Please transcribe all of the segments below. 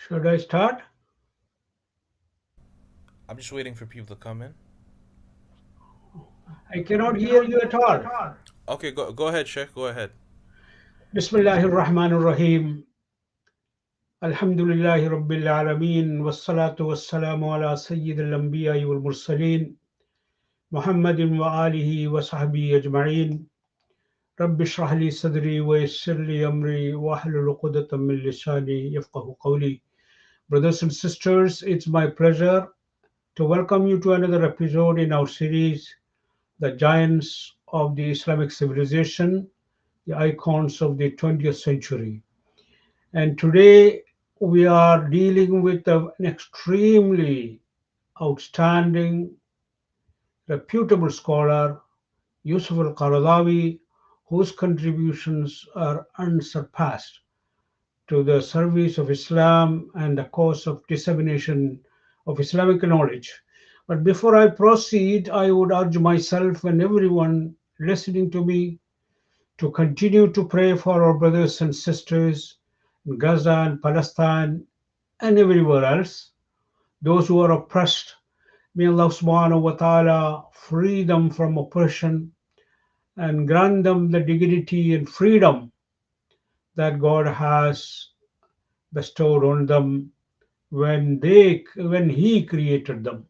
Should I start? I'm just waiting for people to come in. I cannot hear you at all. Okay, go ahead, Sheikh. Go ahead. Bismillahir Rahmanir Rahim. Alhamdulillahi Rabbil Alameen. Wassalatu wassalamu ala Sayyidil Anbiya wal Mursaleen. Muhammadin wa alihi wa sahbihi ajma'een. Rabbi shrah li sadri wa yassir li amri wa hlul 'uqdatam min lisani yafqahu qawli. Brothers and sisters, it's my pleasure to welcome you to another episode in our series, The Giants of the Islamic Civilization, the icons of the 20th century. And today we are dealing with an extremely outstanding, reputable scholar, Yusuf Al-Qaradawi, whose contributions are unsurpassed to the service of Islam and the cause of dissemination of Islamic knowledge. But before I proceed, I would urge myself and everyone listening to me to continue to pray for our brothers and sisters in Gaza and Palestine and everywhere else, those who are oppressed. May Allah subhanahu wa ta'ala free them from oppression and grant them the dignity and freedom that God has bestowed on them when He created them.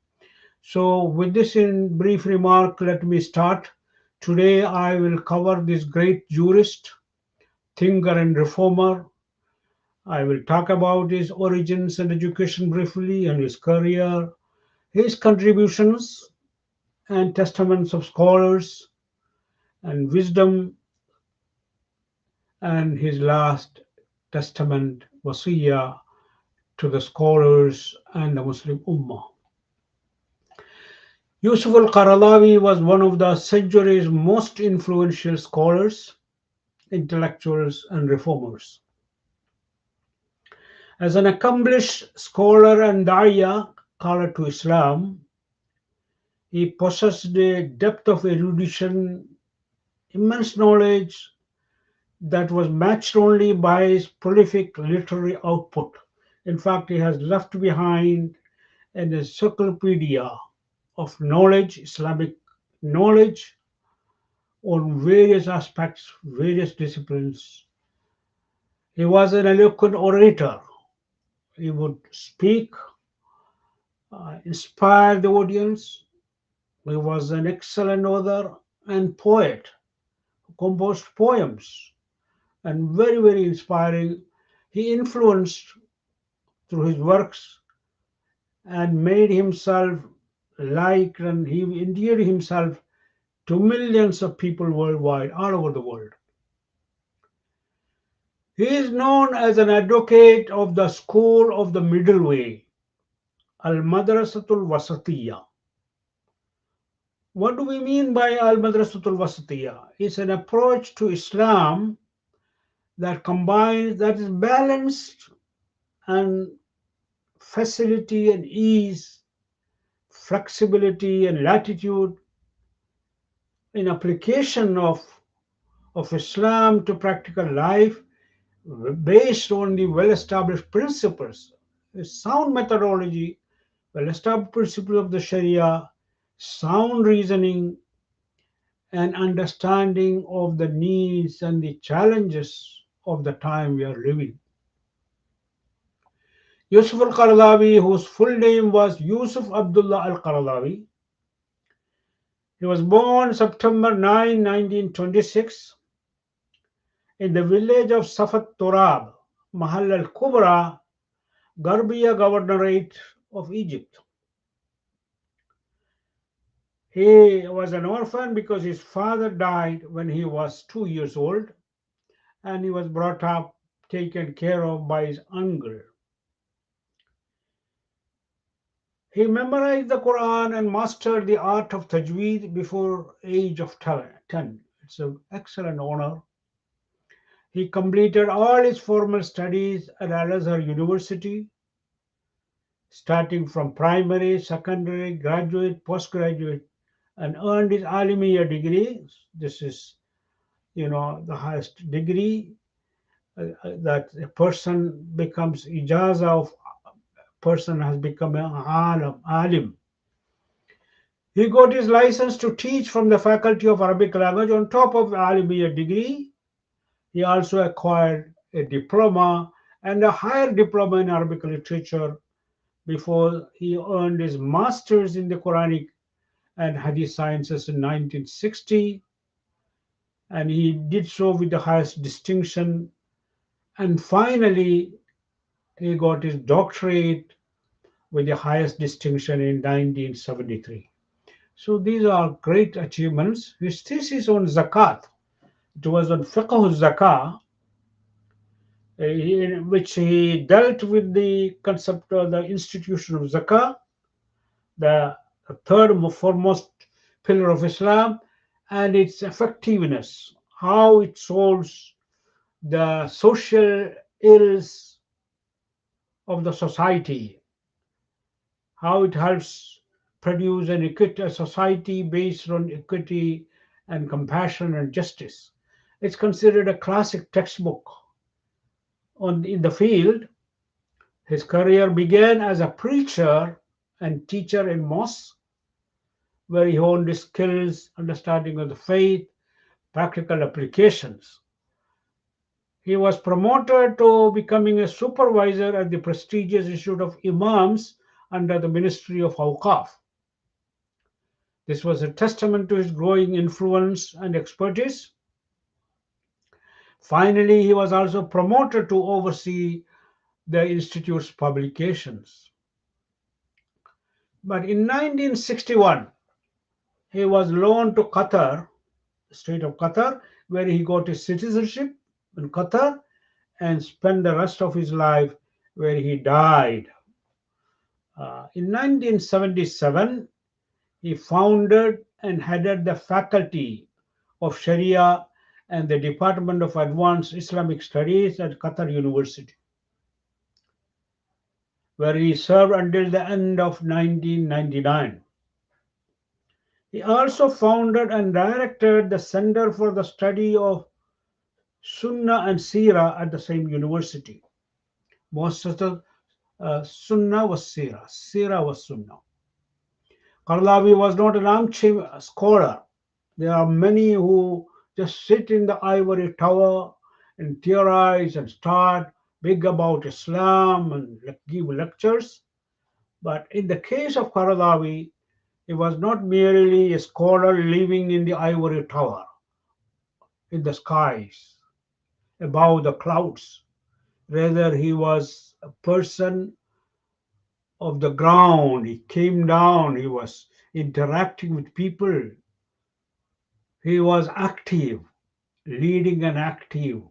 So, with this in brief remark, let me start. Today, I will cover this great jurist, thinker, and reformer. I will talk about his origins and education briefly and his career, his contributions and testaments of scholars and wisdom, and his last testament, wasiyah, to the scholars and the Muslim Ummah. Yusuf al-Qaradawi was one of the century's most influential scholars, intellectuals, and reformers. As an accomplished scholar and da'iyah, caller to Islam, he possessed a depth of erudition, immense knowledge that was matched only by his prolific literary output. In fact, he has left behind an encyclopedia of knowledge, Islamic knowledge on various aspects, various disciplines. He was an eloquent orator. He would speak, inspire the audience. He was an excellent author and poet who composed poems and very, very inspiring. He influenced through his works and made himself liked, and he endeared himself to millions of people worldwide, all over the world. He is known as an advocate of the school of the middle way, Al-Madrasatul Wasatiyya. What do we mean by Al-Madrasatul Wasatiyya? It's an approach to Islam that is balanced and facility and ease, flexibility and latitude in application of Islam to practical life based on the well established principles, a sound methodology, well established principles of the Sharia, sound reasoning, and understanding of the needs and the challenges of the time we are living. Yusuf al Qaradawi, whose full name was Yusuf Abdullah al Qaradawi, he was born September 9, 1926, in the village of Safat Turab, Mahal al Kubra, Garbiya Governorate of Egypt. He was an orphan because his father died when he was 2 years old, and he was brought up, taken care of by his uncle. He memorized the Quran and mastered the art of tajweed before age of 10. It's an excellent honor. He completed all his formal studies at Al-Azhar University, starting from primary, secondary, graduate, postgraduate, and earned his Alimiya degree. This is, the highest degree that a person becomes ijaza of person has become an alim. He got his license to teach from the Faculty of Arabic Language. On top of the Alimiya degree, he also acquired a diploma and a higher diploma in Arabic literature before he earned his master's in the Quranic and Hadith sciences in 1960. And he did so with the highest distinction. And finally, he got his doctorate with the highest distinction in 1973. So these are great achievements. His thesis on zakat, it was on fiqh zakah, in which he dealt with the concept of the institution of zakah, the third foremost pillar of Islam, and its effectiveness, how it solves the social ills of the society, how it helps produce a society based on equity and compassion and justice. It's considered a classic textbook in the field. His career began as a preacher and teacher in mosques, where he honed his skills, understanding of the faith, practical applications. He was promoted to becoming a supervisor at the prestigious Institute of Imams under the Ministry of Awqaf. This was a testament to his growing influence and expertise. Finally, he was also promoted to oversee the Institute's publications. But in 1961, he was loaned to Qatar, the state of Qatar, where he got his citizenship in Qatar and spent the rest of his life where he died. In 1977, he founded and headed the Faculty of Sharia and the Department of Advanced Islamic Studies at Qatar University, where he served until the end of 1999. He also founded and directed the Center for the Study of Sunnah and Sirah at the same university. Most of the Sunnah was Sirah, Sirah was Sunnah. Qardawi was not an armchair scholar. There are many who just sit in the ivory tower and theorize and start big about Islam and give lectures. But in the case of Qardawi, he was not merely a scholar living in the ivory tower, in the skies, above the clouds. Rather, he was a person of the ground. He came down, he was interacting with people. He was active, leading an active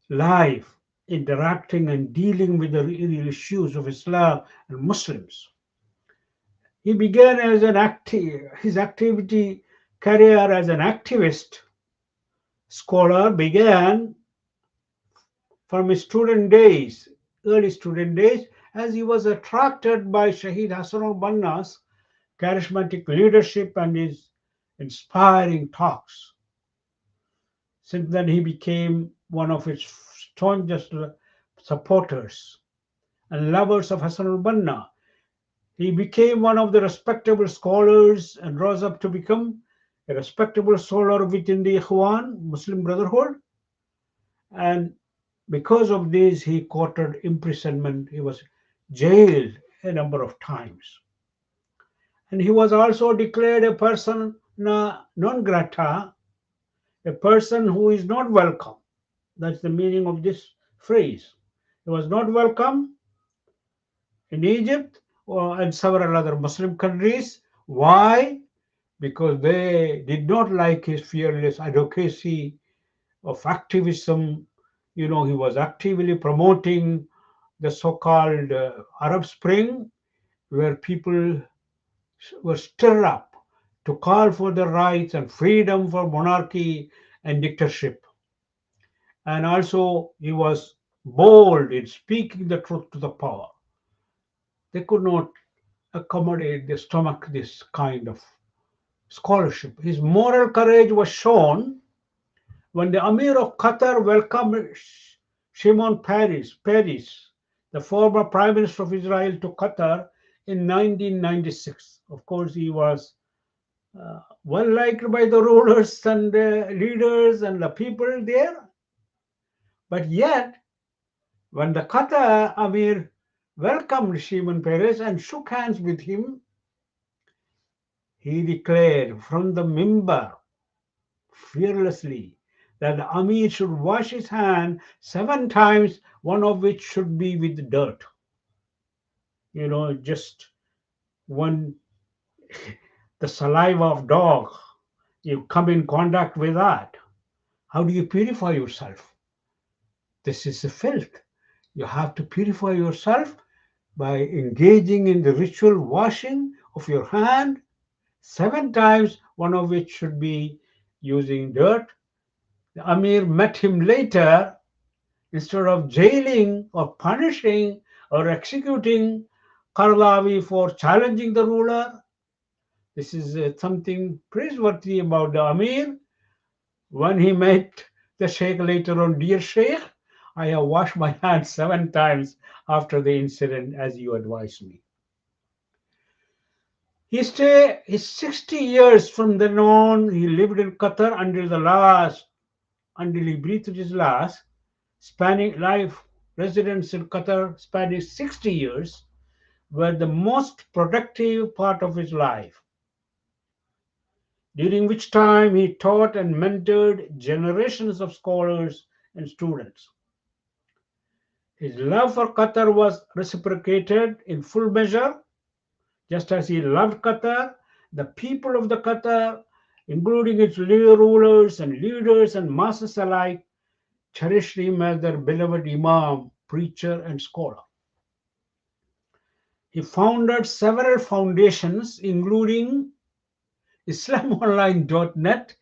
life, interacting and dealing with the real issues of Islam and Muslims. He began as his activity career as an activist scholar began from his student days, early student days, as he was attracted by Shaheed Hassan al-Banna's charismatic leadership and his inspiring talks. Since then, he became one of its staunchest supporters and lovers of Hassan al-Banna. He became one of the respectable scholars and rose up to become a respectable scholar within the Ikhwan, Muslim Brotherhood. And because of this, he courted imprisonment. He was jailed a number of times. And he was also declared a persona non grata, a person who is not welcome. That's the meaning of this phrase. He was not welcome in Egypt and several other Muslim countries. Why? Because they did not like his fearless advocacy of activism. He was actively promoting the so-called Arab Spring, where people were stirred up to call for the rights and freedom for monarchy and dictatorship. And also, he was bold in speaking the truth to the power. They could not accommodate their stomach this kind of scholarship. His moral courage was shown when the Amir of Qatar welcomed Shimon Peres the former Prime Minister of Israel, to Qatar in 1996. Of course, he was well liked by the rulers and leaders and the people there. But yet, when the Qatar Amir welcomed Shimon Peres and shook hands with him, he declared from the mimbar fearlessly that the Amir should wash his hand 7 times, one of which should be with dirt. Just when the saliva of dog, you come in contact with that. How do you purify yourself? This is a filth. You have to purify yourself by engaging in the ritual washing of your hand 7 times, one of which should be using dirt. The Amir met him later. Instead of jailing or punishing or executing Qardawi for challenging the ruler, this is something praiseworthy about the Amir. When he met the Sheikh later on, dear Sheikh, I have washed my hands 7 times after the incident as you advised me. He stayed his 60 years from then on. He lived in Qatar until he breathed his last, spanning life residence in Qatar, spanning 60 years, were the most productive part of his life, during which time he taught and mentored generations of scholars and students. His love for Qatar was reciprocated in full measure, just as he loved Qatar. The people of the Qatar, including its rulers and leaders and masses alike, cherished him as their beloved Imam, preacher, and scholar. He founded several foundations, including IslamOnline.net,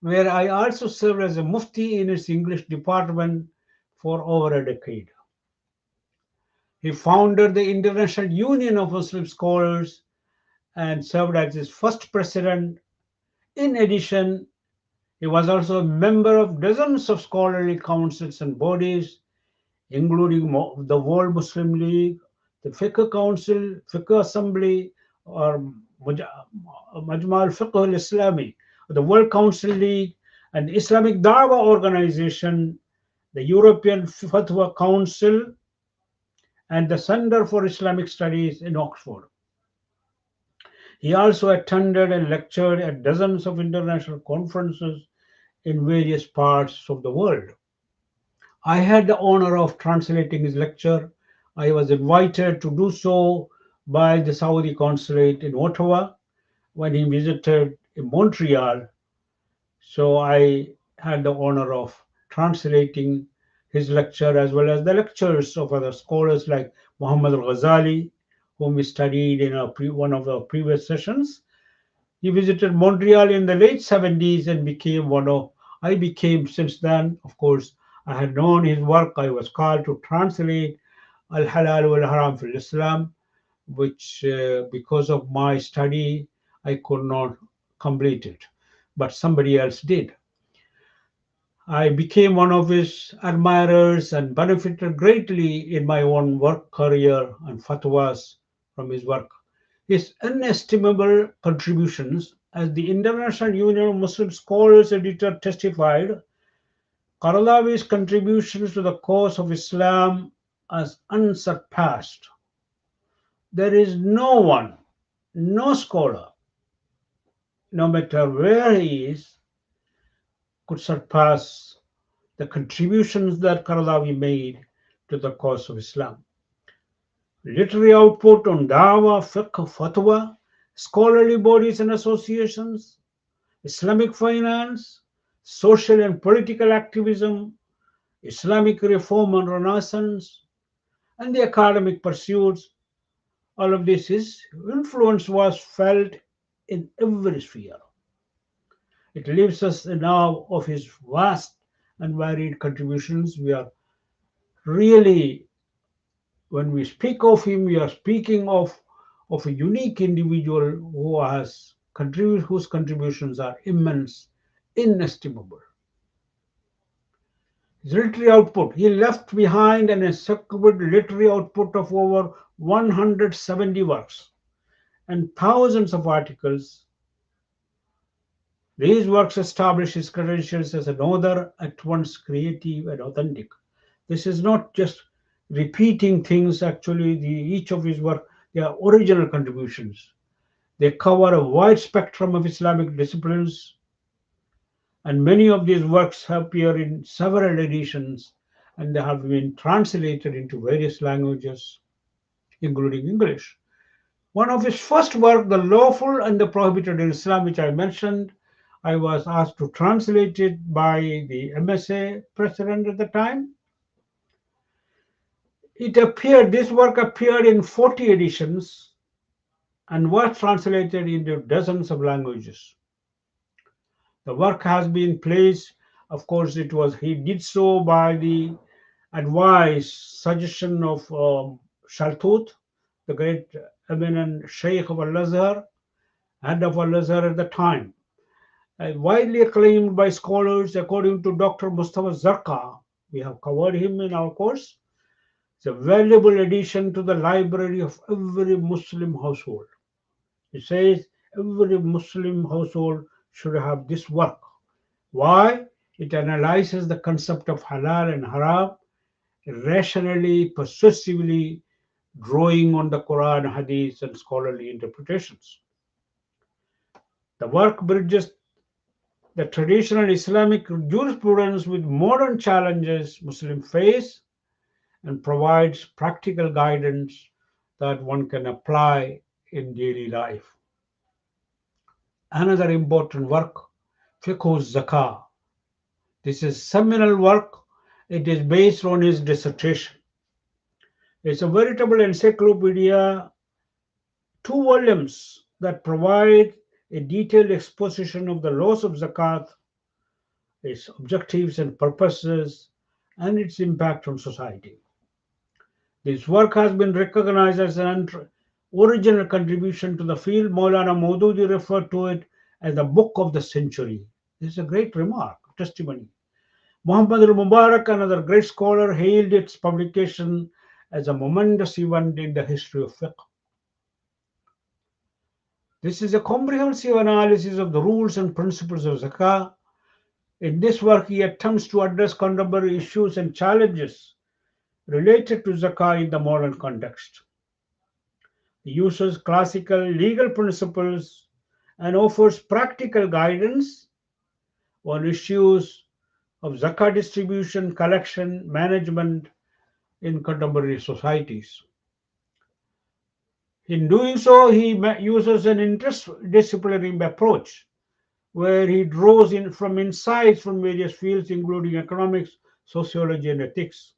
where I also served as a Mufti in its English department for over a decade. He founded the International Union of Muslim Scholars and served as its first president. In addition, he was also a member of dozens of scholarly councils and bodies, including the World Muslim League, the Fiqh Council, Fiqh Assembly, or Majma al-Fiqh al-Islami, the World Council League, and the Islamic Dawah Organization, the European Fatwa Council, and the Center for Islamic Studies in Oxford. He also attended and lectured at dozens of international conferences in various parts of the world. I had the honor of translating his lecture. I was invited to do so by the Saudi consulate in Ottawa when he visited in Montreal. So I had the honor of translating his lecture as well as the lectures of other scholars like Muhammad al-Ghazali, whom we studied in one of our previous sessions. He visited Montreal in the late 70s and I became since then, of course, I had known his work. I was called to translate Al-Halal wal-Haram fil Islam, which because of my study, I could not complete it, but somebody else did. I became one of his admirers and benefited greatly in my own work career and fatwas from his work. His inestimable contributions, as the International Union of Muslim Scholars editor testified, Qardawi's contributions to the cause of Islam are unsurpassed. There is no one, no scholar, no matter where he is, could surpass the contributions that Qardawi made to the cause of Islam. Literary output on dawah, fiqh, fatwa, scholarly bodies and associations, Islamic finance, social and political activism, Islamic reform and renaissance, and the academic pursuits. All of this, his influence was felt in every sphere. It leaves us in awe of his vast and varied contributions. We are really, when we speak of him, we are speaking of a unique individual whose contributions are immense, inestimable. His literary output, he left behind an encyclopedic literary output of over 170 works and thousands of articles. These works establish his credentials as an author at once creative and authentic. This is not just repeating things, actually, each of his work, they are original contributions. They cover a wide spectrum of Islamic disciplines, and many of these works have appeared in several editions and they have been translated into various languages, including English. One of his first work, The Lawful and the Prohibited in Islam, which I mentioned, I was asked to translate it by the MSA president at the time. This work appeared in 40 editions and was translated into dozens of languages. The work has been placed, of course, he did so by the advice, suggestion of Shaltut, the great eminent Sheikh of Al-Azhar, head of Al-Azhar at the time. Widely acclaimed by scholars, according to Dr. Mustafa Zarqa, we have covered him in our course. It's a valuable addition to the library of every Muslim household. It says every Muslim household should have this work. Why? It analyzes the concept of halal and haram rationally, persuasively, drawing on the Quran, Hadith, and scholarly interpretations. The work bridges the traditional Islamic jurisprudence with modern challenges Muslims face and provides practical guidance that one can apply in daily life. Another important work, Fiqh Zakah. This is seminal work. It is based on his dissertation. It's a veritable encyclopedia, 2 volumes that provide a detailed exposition of the laws of zakat, its objectives and purposes, and its impact on society. This work has been recognized as an original contribution to the field. Maulana Maududi referred to it as the book of the century. This is a great remark, testimony. Muhammad al-Mubarak, another great scholar, hailed its publication as a momentous event in the history of fiqh. This is a comprehensive analysis of the rules and principles of zakah. In this work, he attempts to address contemporary issues and challenges related to zakah in the modern context. He uses classical legal principles and offers practical guidance on issues of zakah distribution, collection, management in contemporary societies. In doing so, he uses an interdisciplinary approach where he draws in from insights from various fields, including economics, sociology, and ethics.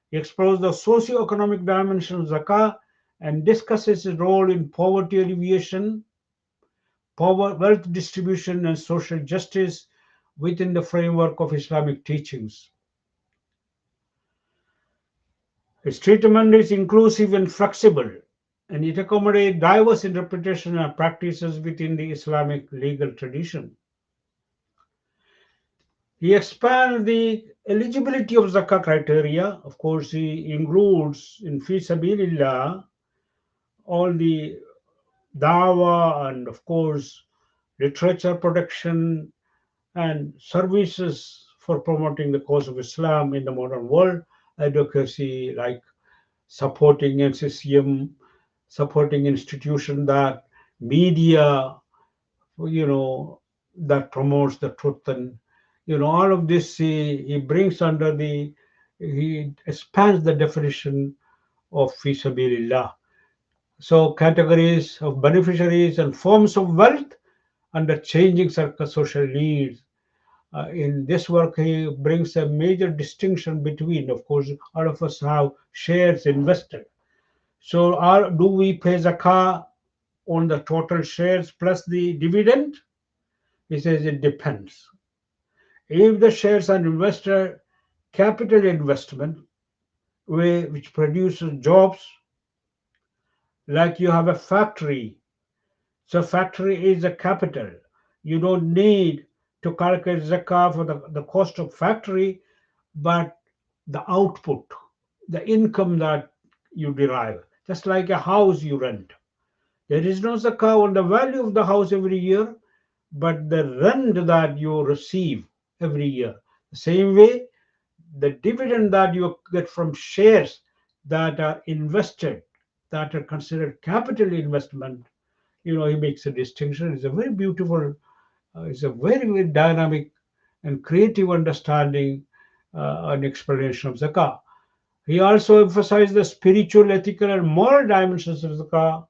He explores the socio-economic dimension of zakah and discusses its role in poverty alleviation, wealth distribution, and social justice within the framework of Islamic teachings. Its treatment is inclusive and flexible, and it accommodates diverse interpretations and practices within the Islamic legal tradition. He expands the eligibility of zakah criteria. Of course, he includes in fi sabilillah all the dawah and, of course, literature production and services for promoting the cause of Islam in the modern world, advocacy like supporting NCCM, supporting institutions that media, that promotes the truth, and all of this he brings under he expands the definition of fi sabilillah. So categories of beneficiaries and forms of wealth under changing social needs. In this work, he brings a major distinction between, of course, all of us have shares invested. So do we pay zakah on the total shares plus the dividend? He says it depends. If the shares are invested, capital investment, which produces jobs, like you have a factory. So factory is a capital. You don't need to calculate zakah for the cost of factory. but the output, the income that you derive, just like a house you rent. There is no zakah on the value of the house every year, but the rent that you receive every year. The same way, the dividend that you get from shares that are invested, that are considered capital investment, he makes a distinction. It's a very beautiful, it's a very, very dynamic and creative understanding and explanation of zakah. He also emphasized the spiritual, ethical, and moral dimensions of zakah,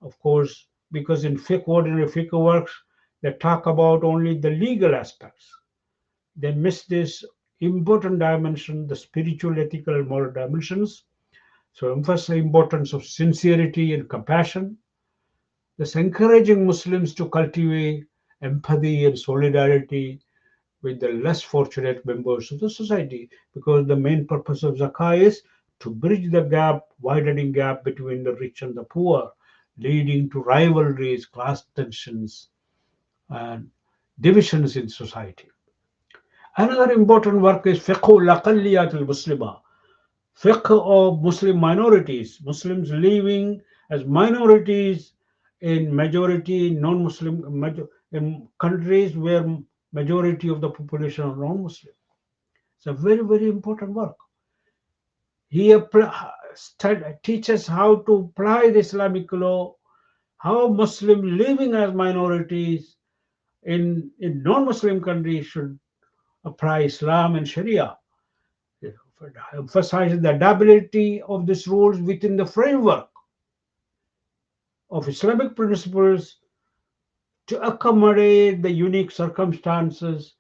of course, because in fiqh, ordinary fiqh works, they talk about only the legal aspects. They miss this important dimension, the spiritual, ethical, and moral dimensions. So emphasize the importance of sincerity and compassion, thus encouraging Muslims to cultivate empathy and solidarity with the less fortunate members of the society, because the main purpose of zakah is to bridge the gap, widening gap between the rich and the poor, leading to rivalries, class tensions, and divisions in society. Another important work is fiqh al-aqalliyat al-muslima, fiqh of Muslim minorities, Muslims living as minorities in majority non-Muslim in countries where majority of the population are non-Muslim. It's a very, very important work. He teaches how to apply the Islamic law, how Muslims living as minorities in non-Muslim countries should apply Islam and Sharia, emphasizing the adaptability of these rules within the framework of Islamic principles to accommodate the unique circumstances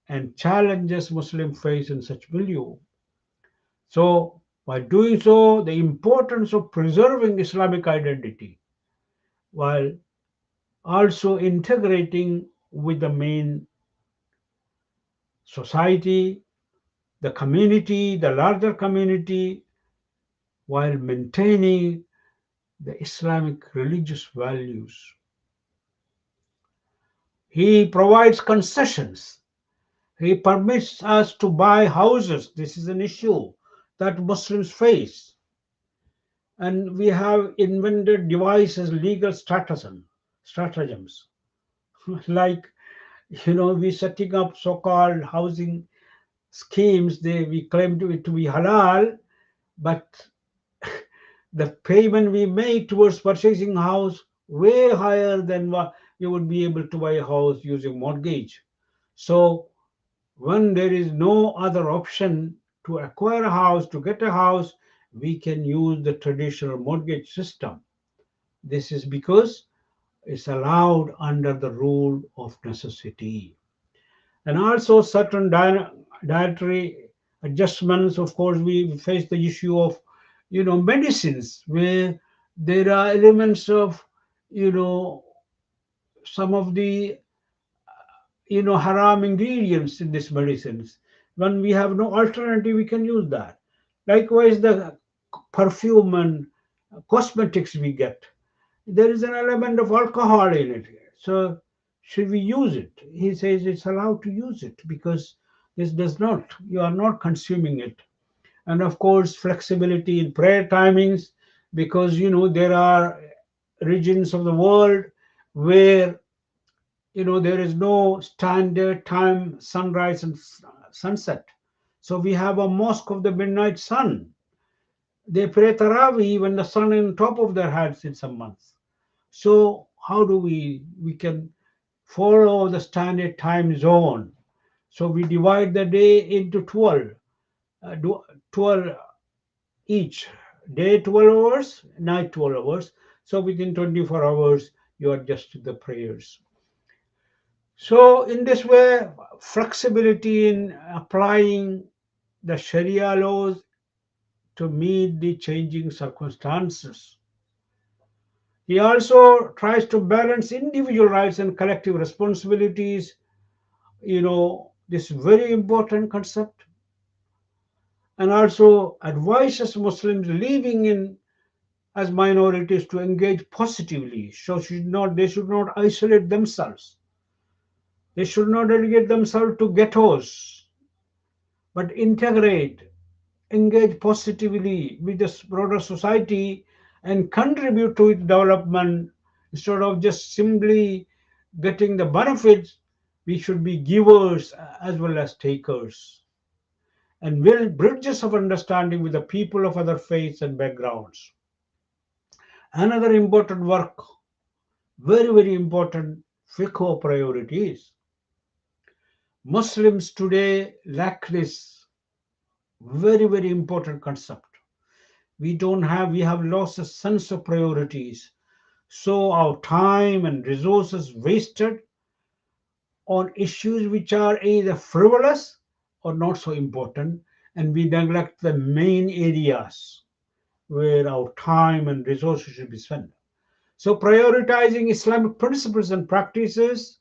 and challenges Muslims face in such milieu. So, by doing so, the importance of preserving Islamic identity while also integrating with the main society, the community, the larger community, while maintaining the Islamic religious values. He provides concessions. He permits us to buy houses. This is an issue that Muslims face. And we have invented devices, legal stratagems. Like, we setting up so-called housing schemes. We claim it to be halal, but the payment we make towards purchasing a house way higher than what you would be able to buy a house using mortgage. So when there is no other option to acquire a house, to get a house, we can use the traditional mortgage system. This is because it's allowed under the rule of necessity. And also certain dietary adjustments. Of course, we face the issue of, medicines where there are elements of, some of the haram ingredients in these medicines. When we have no alternative, we can use that. Likewise, the perfume and cosmetics we get, there is an element of alcohol in it. So should we use it? He says it's allowed to use it because this does not, you are not consuming it. And of course, flexibility in prayer timings, because there are regions of the world where there is no standard time, sunrise and sunset. So we have a mosque of the midnight sun. They pray Tarawih when the sun is on top of their heads in some months. So how do we can follow the standard time zone? So we divide the day into 12, 12 each. Day 12 hours, night 12 hours. So within 24 hours, you adjust the prayers. So in this way, flexibility in applying the Sharia laws to meet the changing circumstances. He also tries to balance individual rights and collective responsibilities. This very important concept, and also advises Muslims living in as minorities to engage positively. So they should not isolate themselves. They should not relegate themselves to ghettos but integrate, engage positively with the broader society and contribute to its development instead of just simply getting the benefits. We should be givers as well as takers and build bridges of understanding with the people of other faiths and backgrounds. Another important work, very important, fiqh priorities. Muslims today lack this very important concept. We have lost a sense of priorities. So our time and resources wasted on issues which are either frivolous or not so important, and we neglect the main areas where our time and resources should be spent. So prioritizing Islamic principles and practices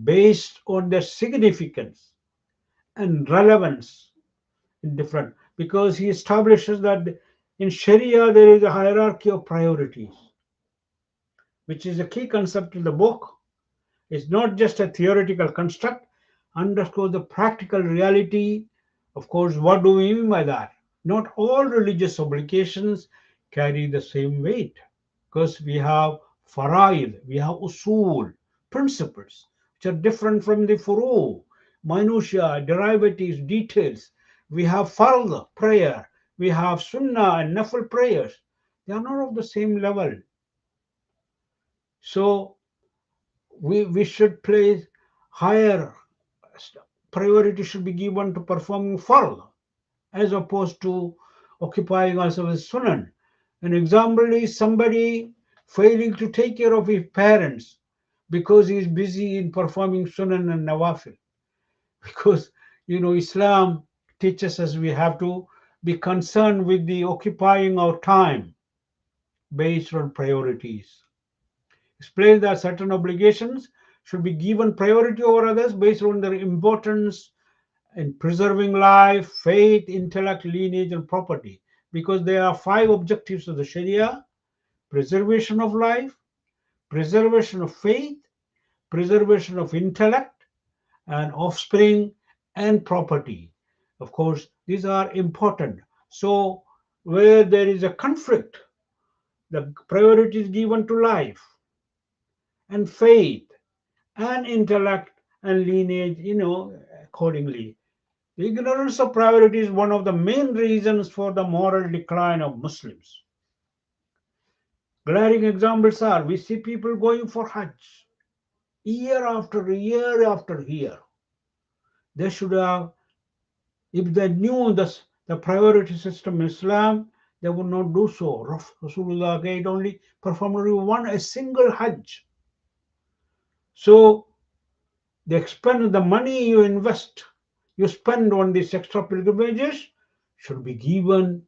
based on their significance and relevance in different, because he establishes that in Sharia there is a hierarchy of priorities, which is a key concept in the book. It's not just a theoretical construct, underscores the practical reality. Of course, what do we mean by that? Not all religious obligations carry the same weight because we have faraid, we have usul, principles, which are different from the furu, minutiae, derivatives, details. We have fard, prayer, we have sunnah and nafil prayers. They are not of the same level. So we should place higher priority should be given to performing fard as opposed to occupying ourselves with sunan. An example is somebody failing to take care of his parents because he is busy in performing sunan and nawafil. Because Islam teaches us we have to be concerned with the occupying our time based on priorities. Explain that certain obligations should be given priority over others based on their importance in preserving life, faith, intellect, lineage, and property. Because there are five objectives of the Sharia: preservation of life, preservation of faith, preservation of intellect and offspring, and property. Of course, these are important. So, where there is a conflict, the priority is given to life and faith and intellect and lineage, accordingly. The ignorance of priority is one of the main reasons for the moral decline of Muslims. Glaring examples are we see people going for Hajj year after year after year. They should have, if they knew the priority system in Islam, they would not do so. Rasulullah had only performed a single Hajj. So they expend the money you spend on these extra pilgrimages should be given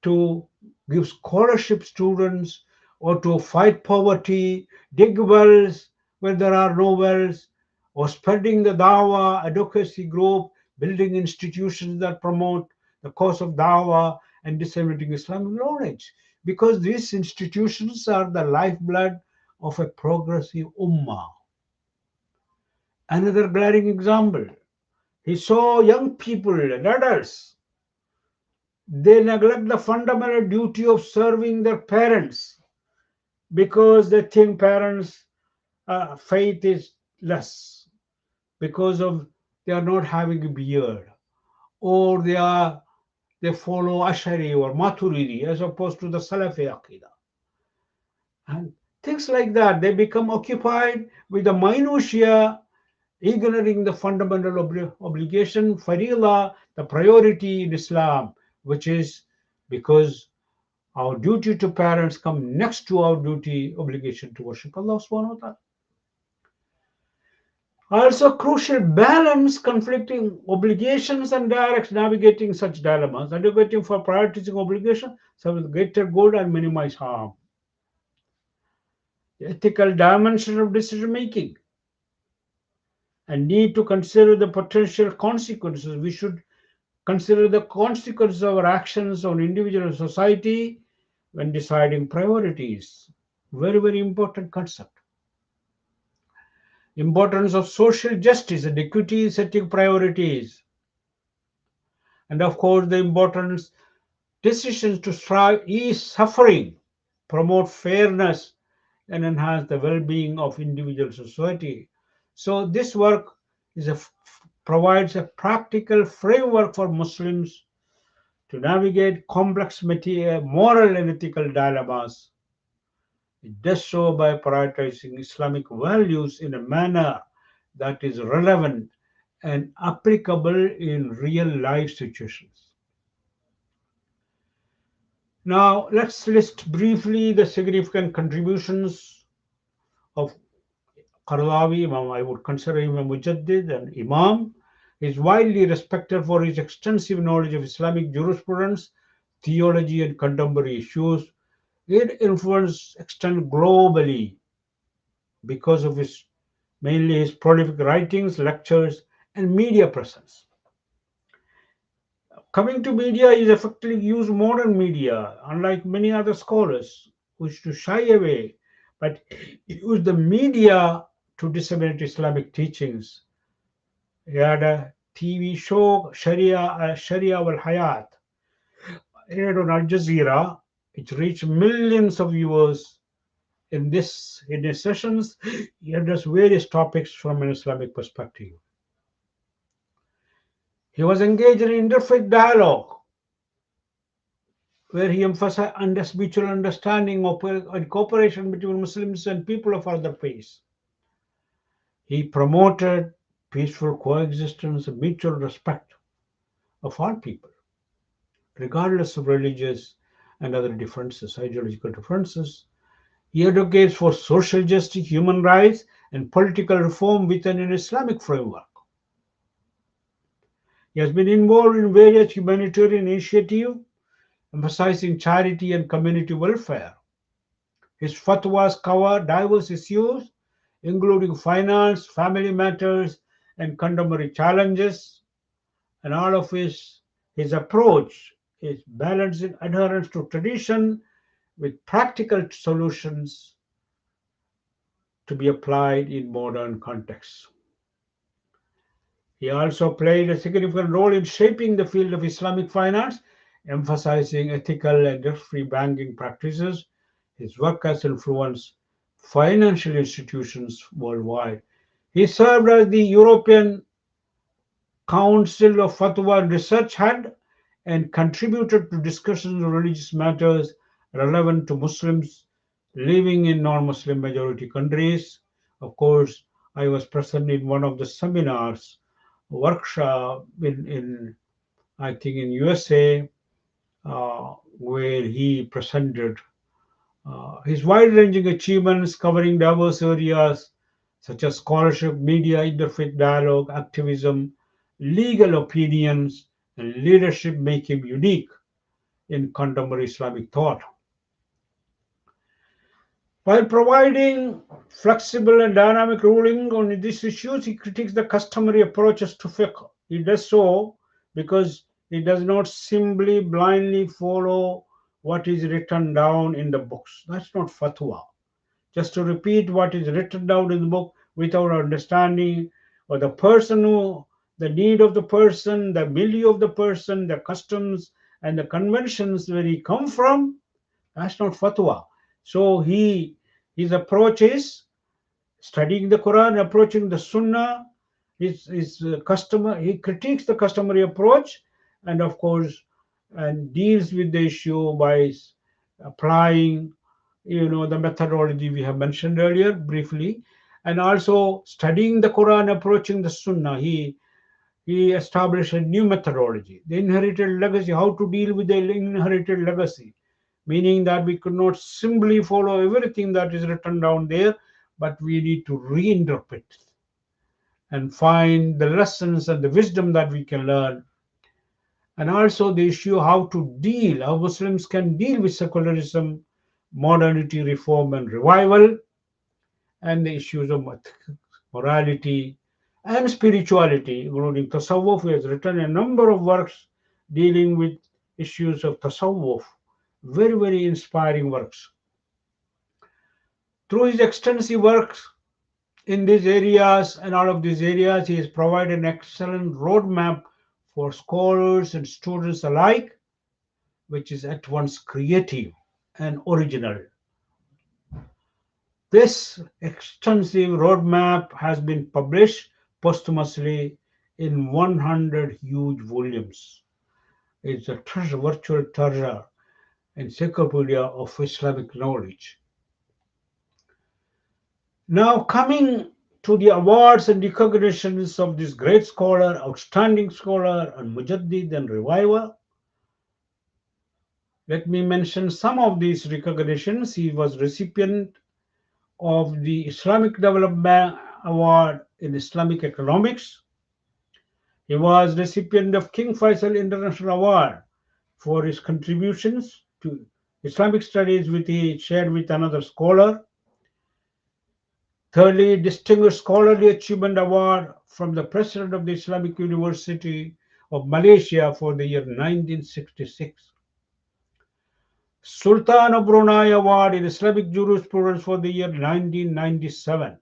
to give scholarship students or to fight poverty, dig wells where there are no wells, or spreading the dawah, advocacy group, building institutions that promote the cause of dawah and disseminating Islamic knowledge. Because these institutions are the lifeblood of a progressive ummah. Another glaring example, he saw young people and adults, they neglect the fundamental duty of serving their parents because they think parents' faith is less because of they are not having a beard, or they follow Ashari or Maturidi as opposed to the Salafi Aqidah. And things like that, they become occupied with the minutiae, ignoring the fundamental obligation, farila, the priority in Islam, which is because our duty to parents come next to our obligation to worship Allah subhanahu wa ta'ala. Also crucial balance conflicting obligations and directs navigating such dilemmas, advocating for prioritizing obligation, serve greater good and minimize harm. The ethical dimension of decision making and need to consider the potential consequences. We should consider the consequences of our actions on individual and society when deciding priorities. Very important concept. Importance of social justice and equity in setting priorities. And of course, the importance decisions to strive ease suffering, promote fairness, and enhance the well-being of individual society. So this work provides a practical framework for Muslims to navigate complex moral and ethical dilemmas. It does so by prioritizing Islamic values in a manner that is relevant and applicable in real life situations. Now, let's list briefly the significant contributions of Qardawi. Imam, I would consider him a mujaddid and imam. He is widely respected for his extensive knowledge of Islamic jurisprudence, theology, and contemporary issues. His influence extends globally because of mainly his prolific writings, lectures, and media presence. Coming to media, he effectively used modern media, unlike many other scholars who used to shy away, but used the media to disseminate Islamic teachings. He had a TV show, Sharia wal Hayat, aired on Al Jazeera. It reached millions of viewers. In his sessions, he addressed various topics from an Islamic perspective. He was engaged in interfaith dialogue, where he emphasized mutual understanding and cooperation between Muslims and people of other faiths. He promoted peaceful coexistence and mutual respect of all people, regardless of religious and other differences, ideological differences. He advocates for social justice, human rights, and political reform within an Islamic framework. He has been involved in various humanitarian initiatives, emphasizing charity and community welfare. His fatwas cover diverse issues, including finance, family matters, and contemporary challenges. And all of his approach is balancing adherence to tradition with practical solutions to be applied in modern contexts. He also played a significant role in shaping the field of Islamic finance, emphasizing ethical and risk-free banking practices. His work has influenced financial institutions worldwide. He served as the European Council of Fatwa and Research Head and contributed to discussions on religious matters relevant to Muslims living in non-Muslim majority countries. Of course, I was present in one of the seminars, workshop in I think in USA, where he presented his wide-ranging achievements covering diverse areas such as scholarship, media, interfaith dialogue, activism, legal opinions, and leadership make him unique in contemporary Islamic thought. While providing flexible and dynamic ruling on these issues, he critiques the customary approaches to fiqh. He does so because he does not simply blindly follow what is written down in the books. That's not fatwa. Just to repeat what is written down in the book without understanding or the need of the person, the milieu of the person, the customs and the conventions where he come from, that's not fatwa. So his approach is studying the Quran, approaching the Sunnah. He critiques the customary approach, and of course, and deals with the issue by applying, the methodology we have mentioned earlier briefly, and also studying the Quran, approaching the Sunnah. He established a new methodology, the inherited legacy, how to deal with the inherited legacy, meaning that we could not simply follow everything that is written down there, but we need to reinterpret and find the lessons and the wisdom that we can learn. And also the issue how Muslims can deal with secularism, modernity, reform, and revival, and the issues of morality and spirituality, including Tasawwuf. He has written a number of works dealing with issues of Tasawwuf, very, very inspiring works. Through his extensive works in these areas and all of these areas, he has provided an excellent roadmap for scholars and students alike, which is at once creative and original. This extensive roadmap has been published posthumously in 100 huge volumes. It's a virtual treasure encyclopedia of Islamic knowledge. Now, coming to the awards and recognitions of this great scholar, outstanding scholar, and mujaddid and reviver, let me mention some of these recognitions. He was recipient of the Islamic Development Award in Islamic Economics. He was recipient of King Faisal International Award for his contributions to Islamic studies, which he shared with another scholar. Thirdly, Distinguished Scholarly Achievement Award from the President of the Islamic University of Malaysia for the year 1966. Sultan of Brunei Award in Islamic Jurisprudence for the year 1997.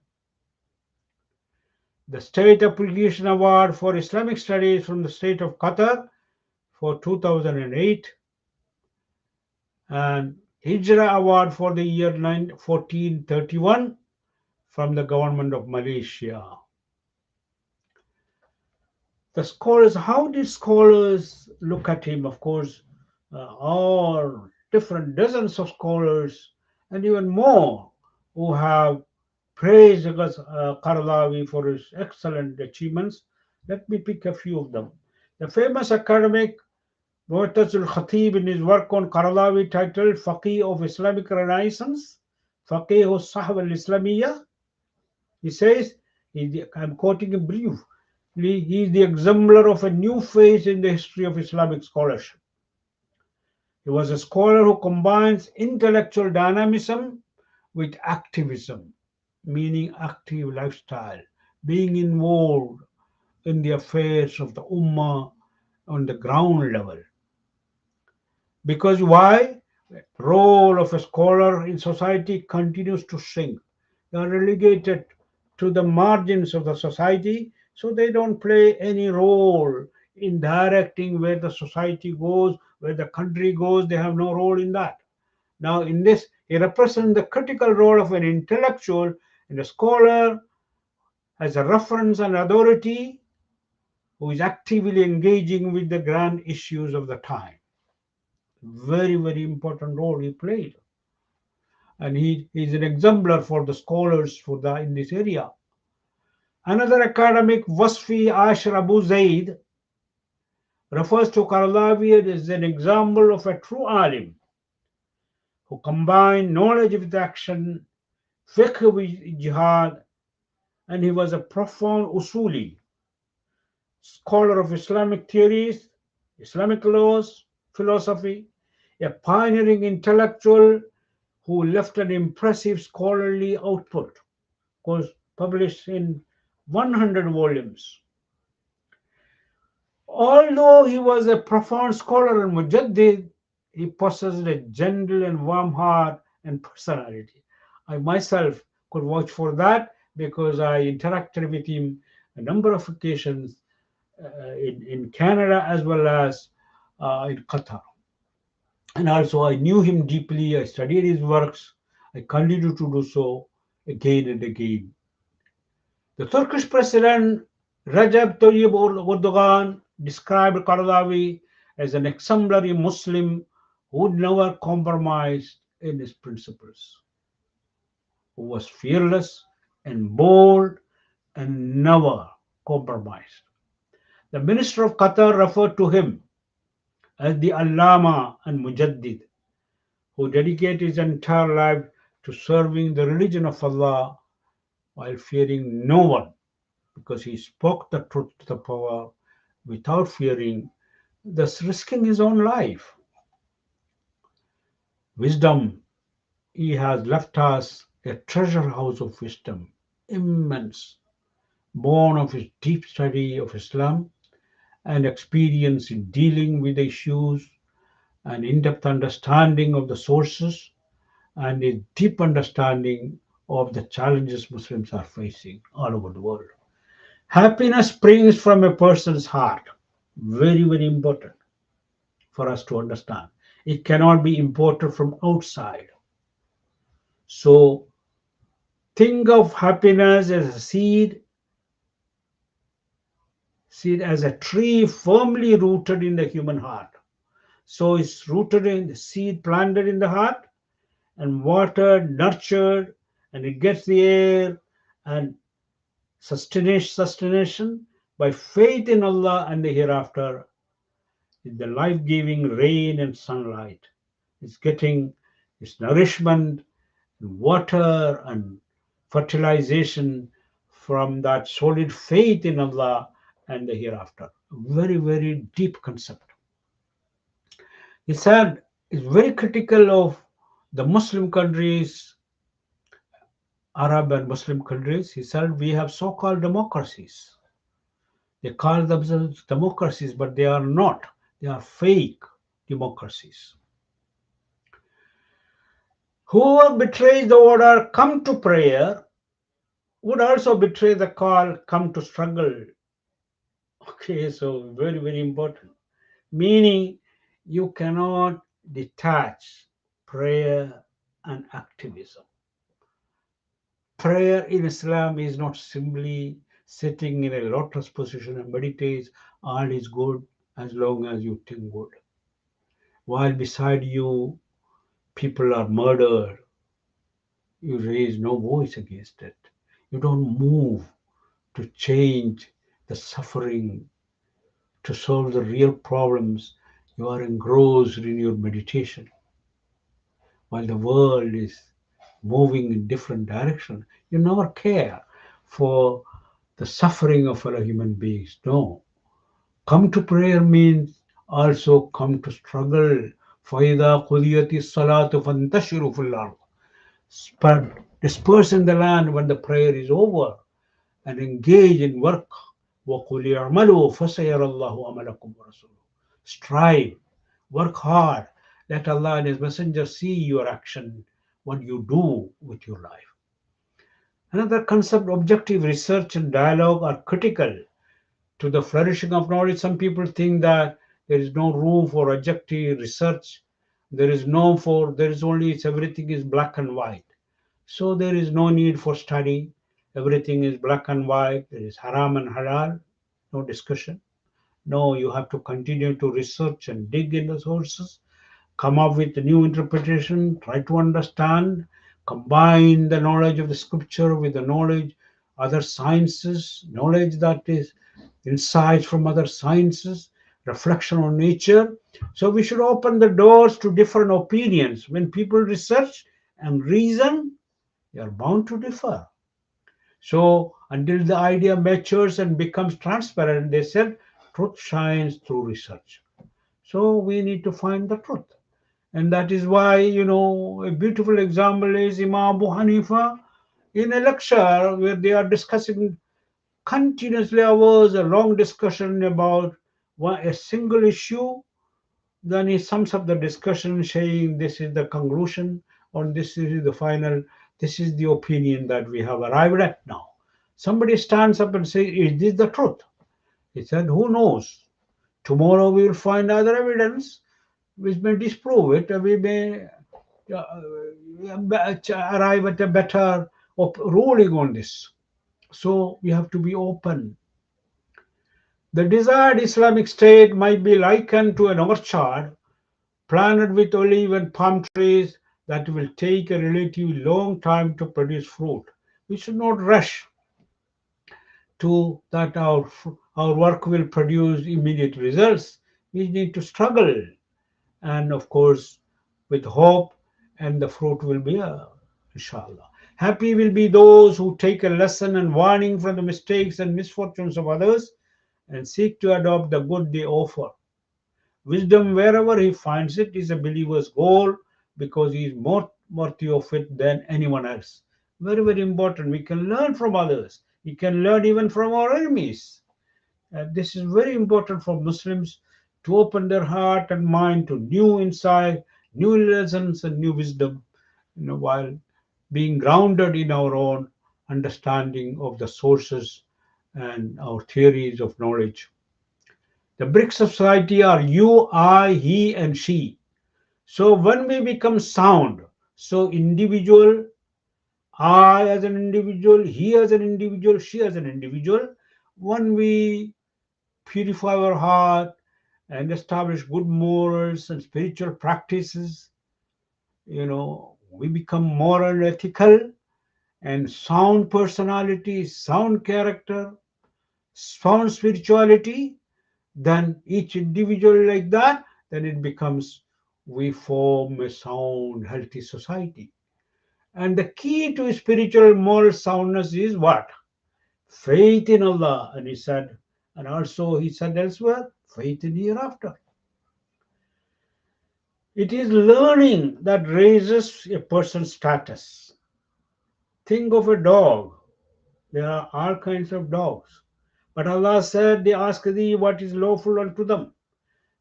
The State Appreciation Award for Islamic Studies from the State of Qatar for 2008. And Hijra Award for the year 1431 from the government of Malaysia. The scholars, how did scholars look at him? Of course, all different dozens of scholars and even more who have praised Qardawi for his excellent achievements. Let me pick a few of them. The famous academic Mu'taz al-Khatib, in his work on Qardawi titled Faqih of Islamic Renaissance, Faqih al-Sahwa al-Islamiyya, he says, I'm quoting him briefly, he is the exemplar of a new phase in the history of Islamic scholarship. He was a scholar who combines intellectual dynamism with activism, meaning active lifestyle, being involved in the affairs of the Ummah on the ground level. Because why? The role of a scholar in society continues to shrink. They are relegated to the margins of the society, so they don't play any role in directing where the society goes, where the country goes. They have no role in that. Now, in this, he represents the critical role of an intellectual and a scholar as a reference and authority who is actively engaging with the grand issues of the time. Very, very important role he played. And he is an exemplar for the scholars in this area. Another academic, Wasfi Ashar Abu Zaid, refers to Qardawi as an example of a true alim who combined knowledge with action, fiqh with jihad, and he was a profound usuli, scholar of Islamic theories, Islamic laws, philosophy, a pioneering intellectual who left an impressive scholarly output, was published in 100 volumes. Although he was a profound scholar and mujaddid, he possessed a gentle and warm heart and personality. I myself could vouch for that because I interacted with him a number of occasions in Canada as well as in Qatar. And also I knew him deeply, I studied his works, I continue to do so again and again. The Turkish president Recep Tayyip Erdogan described Qardawi as an exemplary Muslim who never compromised in his principles, who was fearless and bold and never compromised. The minister of Qatar referred to him as the Allama and Mujaddid, who dedicated his entire life to serving the religion of Allah while fearing no one, because he spoke the truth to the power without fearing, thus risking his own life. Wisdom, he has left us a treasure house of wisdom, immense, born of his deep study of Islam and experience in dealing with the issues and in-depth understanding of the sources and a deep understanding of the challenges Muslims are facing all over the world. Happiness springs from a person's heart. Very, very important for us to understand. It cannot be imported from outside. So think of happiness as a seed as a tree firmly rooted in the human heart. So it's rooted in the seed planted in the heart and watered, nurtured, and it gets the air and sustentation by faith in Allah and the hereafter, in the life-giving rain and sunlight. It's getting its nourishment and water and fertilization from that solid faith in Allah and the hereafter. Very, very deep concept. He said it's very critical of the Muslim countries, Arab and Muslim countries. He said we have so-called democracies. They call themselves democracies, but they are not. They are fake democracies. Whoever betrays the order, come to prayer, would also betray the call, come to struggle. Okay, so very, very important. Meaning you cannot detach prayer and activism. Prayer in Islam is not simply sitting in a lotus position and meditate, all is good as long as you think good. While beside you people are murdered, you raise no voice against it. You don't move to change the suffering, to solve the real problems. You are engrossed in your meditation. While the world is moving in different direction, you never care for the suffering of fellow human beings. No. Come to prayer means also come to struggle. فَإِذَا قُضِيَتِ الصَّلَاةُ فَانْتَشِرُوا فِي الْأَرْضِ. Disperse in the land when the prayer is over and engage in work. وَقُلْ اعْمَلُوا فَسَيَرَ اللَّهُ عَمَلَكُمْ وَرَسُولُهُ. Strive, work hard. Let Allah and His Messenger see your action, what you do with your life. Another concept, objective research and dialogue are critical to the flourishing of knowledge. Some people think that there is no room for objective research. There is only, everything is black and white. So there is no need for study. Everything is black and white. There is haram and halal. No discussion. No, you have to continue to research and dig in the sources, come up with a new interpretation, try to understand, combine the knowledge of the scripture with the knowledge other sciences, knowledge that is insights from other sciences, reflection on nature. So we should open the doors to different opinions. When people research and reason, they are bound to differ. So until the idea matures and becomes transparent, they said, truth shines through research. So we need to find the truth. And that is why, a beautiful example is Imam Abu Hanifa in a lecture where they are discussing continuously hours, a long discussion about a single issue. Then he sums up the discussion saying this is the conclusion or this is the final, this is the opinion that we have arrived at now. Somebody stands up and says, is this the truth? He said, who knows? Tomorrow we will find other evidence which may disprove it. We may arrive at a better ruling on this. So we have to be open. The desired Islamic state might be likened to an orchard planted with olive and palm trees that will take a relatively long time to produce fruit. We should not rush to that our work will produce immediate results. We need to struggle and of course with hope, and the fruit will be inshallah. Happy will be those who take a lesson and warning from the mistakes and misfortunes of others and seek to adopt the good they offer. Wisdom, wherever he finds it, is a believer's goal because he is more worthy of it than anyone else. Very, very important. We can learn from others. We can learn even from our enemies. This is very important for Muslims to open their heart and mind to new insight, new lessons, and new wisdom, while being grounded in our own understanding of the sources and our theories of knowledge. The bricks of society are you, I, he, and she. So when we become sound, so individual, I as an individual, he as an individual, she as an individual, when we purify our heart and establish good morals and spiritual practices, we become moral, ethical, and sound personality, sound character, sound spirituality, then each individual like that, then it becomes we form a sound, healthy society. And the key to spiritual moral soundness is what? Faith in Allah. And he said, and also he said elsewhere, faith in hereafter. It is learning that raises a person's status. Think of a dog. There are all kinds of dogs. But Allah said, they ask thee what is lawful unto them.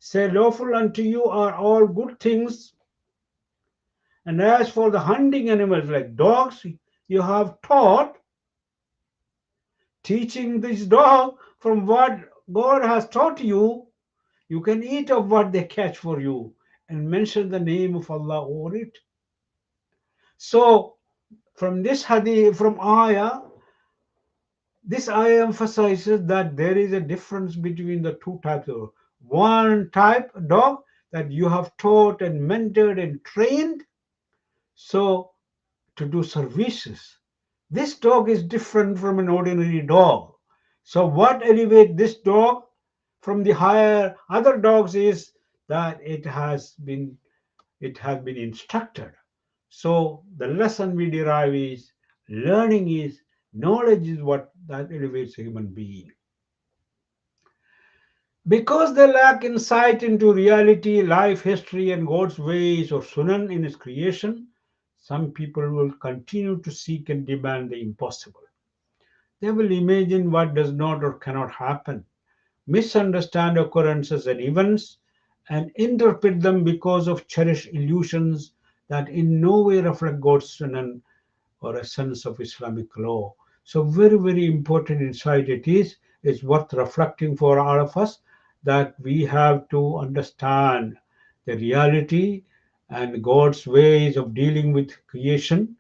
Say, lawful unto you are all good things. And as for the hunting animals like dogs, you have taught, teaching this dog from what God has taught you, you can eat of what they catch for you and mention the name of Allah over it. So, from this hadith, from ayah, this ayah emphasizes that there is a difference between the two types of one type dog that you have taught and mentored and trained so to do services. This dog is different from an ordinary dog. So what elevates this dog from the higher other dogs is that it has been instructed. So the lesson we derive is learning is knowledge is what that elevates a human being. Because they lack insight into reality, life, history, and God's ways or sunan in His creation, some people will continue to seek and demand the impossible. They will imagine what does not or cannot happen, misunderstand occurrences and events, and interpret them because of cherished illusions that in no way reflect God's sunan or a sense of Islamic law. So very, very important insight it is. It's worth reflecting for all of us that we have to understand the reality and God's ways of dealing with creation.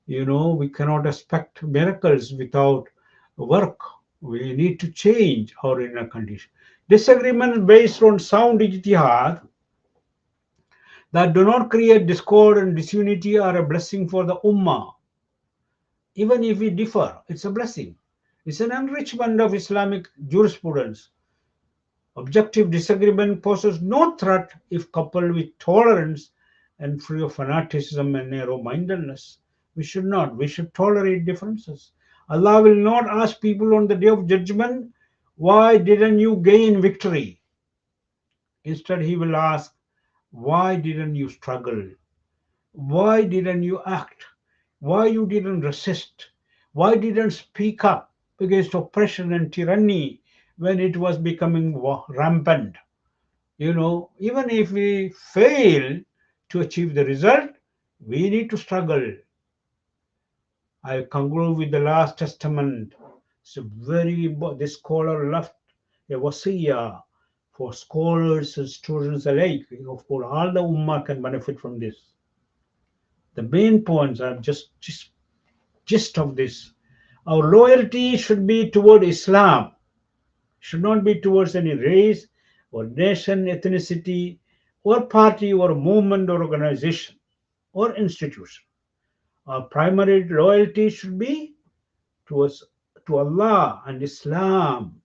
We cannot expect miracles without work. We need to change our inner condition. Disagreements based on sound ijtihad that do not create discord and disunity are a blessing for the ummah. Even if we differ, it's a blessing. It's an enrichment of Islamic jurisprudence. Objective disagreement poses no threat if coupled with tolerance and free of fanaticism and narrow mindedness. We should not. We should tolerate differences. Allah will not ask people on the day of judgment, why didn't you gain victory? Instead, He will ask, why didn't you struggle? Why didn't you act? Why you didn't resist? Why didn't speak up against oppression and tyranny when it was becoming rampant? Even if we fail to achieve the result, we need to struggle. I conclude with the last testament. This scholar left a wasiya for scholars and students alike. Of course, all the ummah can benefit from this. The main points are just gist of this. Our loyalty should be toward Islam, should not be towards any race or nation, ethnicity, or party, or movement, or organization, or institution. Our primary loyalty should be towards to Allah and Islam.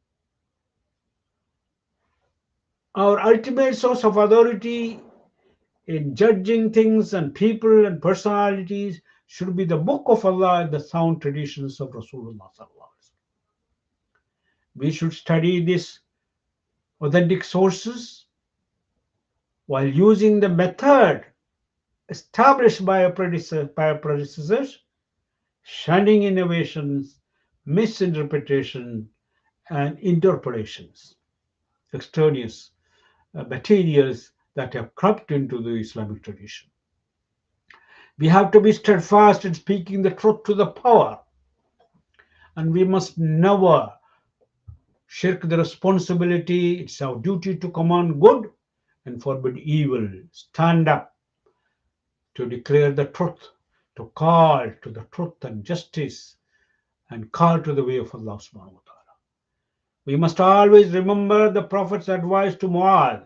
Our ultimate source of authority in judging things and people and personalities should be the Book of Allah and the sound traditions of Rasulullah. We should study these authentic sources while using the method established by our predecessors, shunning innovations, misinterpretation, and interpolations, extraneous materials that have crept into the Islamic tradition. We have to be steadfast in speaking the truth to the power, and we must never shirk the responsibility. It's our duty to command good and forbid evil. Stand up to declare the truth, to call to the truth and justice, and call to the way of Allah subhanahu wa ta'ala. We must always remember the Prophet's advice to Mu'adh.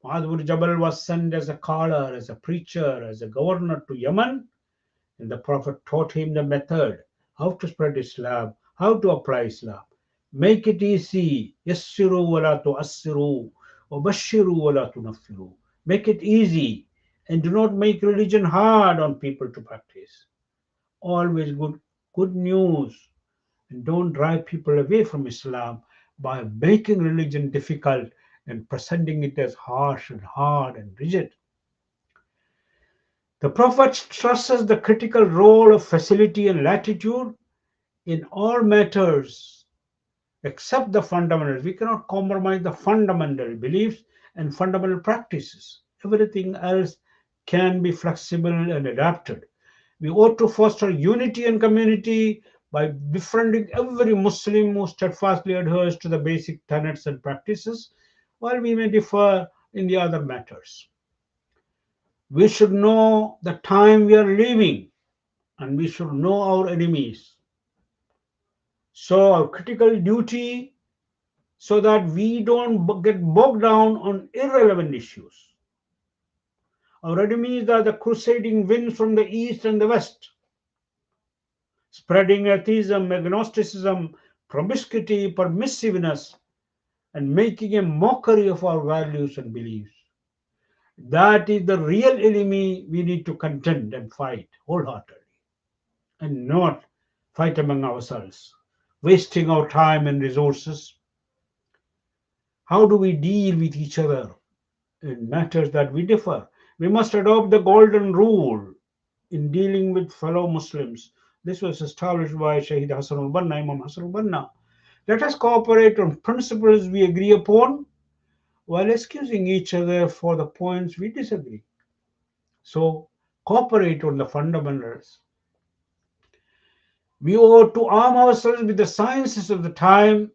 Mu'adh bin Jabal was sent as a caller, as a preacher, as a governor to Yemen, and the Prophet taught him the method, how to spread Islam, how to apply Islam. Make it easy. Yassiru wa la tu'assiru, wa bashiru wa la tunaffiru. Make it easy, and do not make religion hard on people to practice. Always good news, and don't drive people away from Islam by making religion difficult and presenting it as harsh and hard and rigid. The Prophet stresses the critical role of facility and latitude in all matters except the fundamentals. We cannot compromise the fundamental beliefs and fundamental practices. Everything else can be flexible and adapted. We ought to foster unity and community by befriending every Muslim who steadfastly adheres to the basic tenets and practices, while we may differ in the other matters. We should know the time we are living, and we should know our enemies. So, our critical duty so that we don't get bogged down on irrelevant issues. Our enemies are the crusading winds from the east and the west, spreading atheism, agnosticism, promiscuity, permissiveness, and making a mockery of our values and beliefs. That is the real enemy we need to contend and fight wholeheartedly, and not fight among ourselves, wasting our time and resources. How do we deal with each other in matters that we differ? We must adopt the golden rule in dealing with fellow Muslims. This was established by Shaheed Hassan al-Banna, Imam Hassan al-Banna. Let us cooperate on principles we agree upon while excusing each other for the points we disagree. So, cooperate on the fundamentals. We ought to arm ourselves with the sciences of the time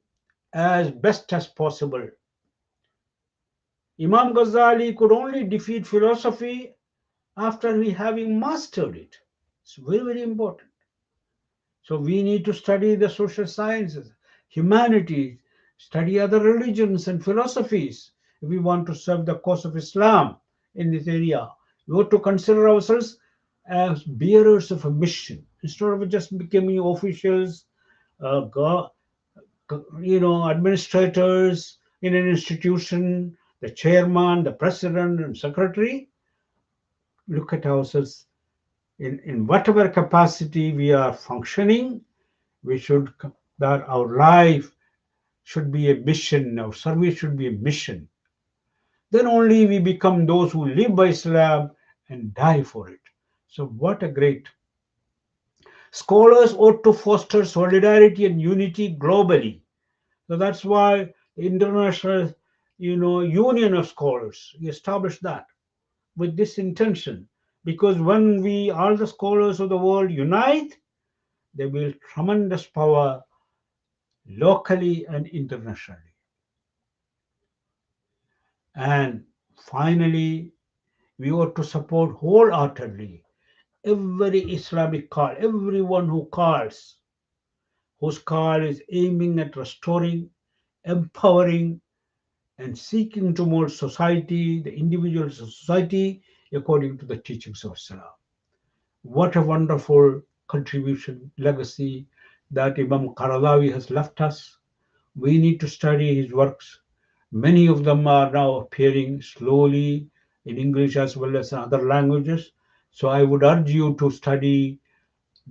as best as possible. Imam Ghazali could only defeat philosophy after having mastered it. It's very, very important. So we need to study the social sciences, humanities, study other religions and philosophies if we want to serve the cause of Islam in this area. We ought to consider ourselves as bearers of a mission instead of just becoming officials, administrators in an institution, the chairman, the president, and secretary. Look at ourselves in whatever capacity we are functioning. We should that our life should be a mission. Our service should be a mission. Then only we become those who live by Islam and die for it. So what a great scholars ought to foster solidarity and unity globally. So that's why the International, Union of Scholars established that with this intention. Because when we, all the scholars of the world, unite, they will tremendous power locally and internationally. And finally, we ought to support wholeheartedly every Islamic call, everyone who calls, whose call is aiming at restoring, empowering, and seeking to mold society, the individual society, according to the teachings of Islam. What a wonderful contribution, legacy that Imam Qardawi has left us. We need to study his works. Many of them are now appearing slowly in English as well as in other languages. So I would urge you to study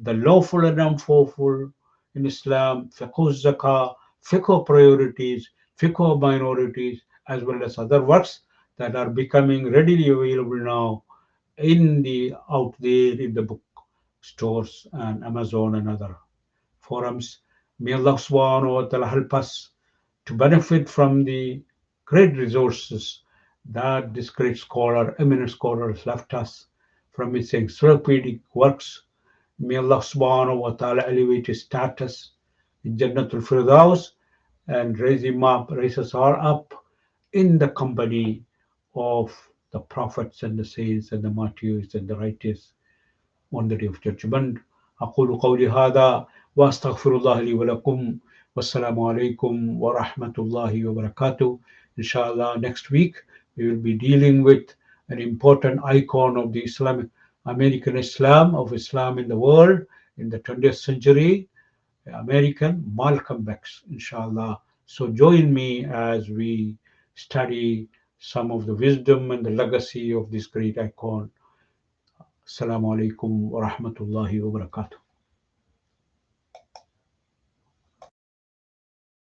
the lawful and unlawful in Islam, fiqh zakah, fiqh priorities, fiqh minorities, as well as other works that are becoming readily available now out there in the book stores and Amazon and other forums. May Allah subhanahu wa ta'ala help us to benefit from the great resources that this great scholar, eminent scholar, has left us from his encyclopedic works. May Allah subhanahu wa ta'ala elevate his status in Jannatul Firdaus and raise him up, raise us all up in the company of the prophets and the saints and the martyrs and the righteous on the day of judgment. أقول قولي هذا وأستغفر الله لي ولكم والسلام عليكم ورحمة الله وبركاته. Inshallah, next week we will be dealing with an important icon of the Islamic American Islam, of Islam in the world in the 20th century, American Malcolm X, inshallah. So join me as we study some of the wisdom and the legacy of this great icon. Assalamu alaikum wa rahmatullahi wa barakatuh.